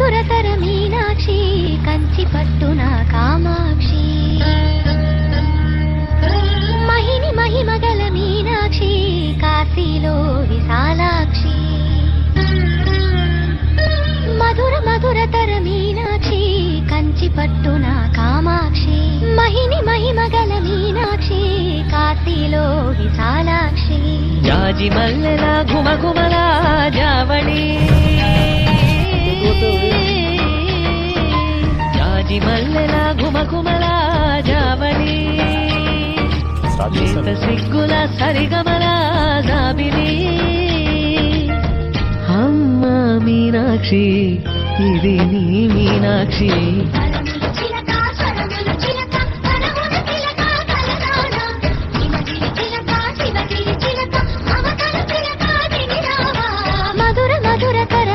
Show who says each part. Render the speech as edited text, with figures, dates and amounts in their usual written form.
Speaker 1: మధురతర మీనాక్షి కంచి పట్టున కామాక్షి మహిని మహిమగల మీనాక్షి కాశీలో విశాలాక్షి మధుర మధురతర మీనాక్షి కంచి పట్టున కామాక్షి మహిని మహిమగల మీనాక్షి కాశీలో విశాలాక్షి
Speaker 2: జాజి మల్లెల ఘుమఘుమల జావళి జాజి మల్లెల ఘుమఘుమల జావళి లేత సిగ్గుల సరిగమల జాబిలి అమ్మ మీనాక్షి ఇది నీ మీనాక్షి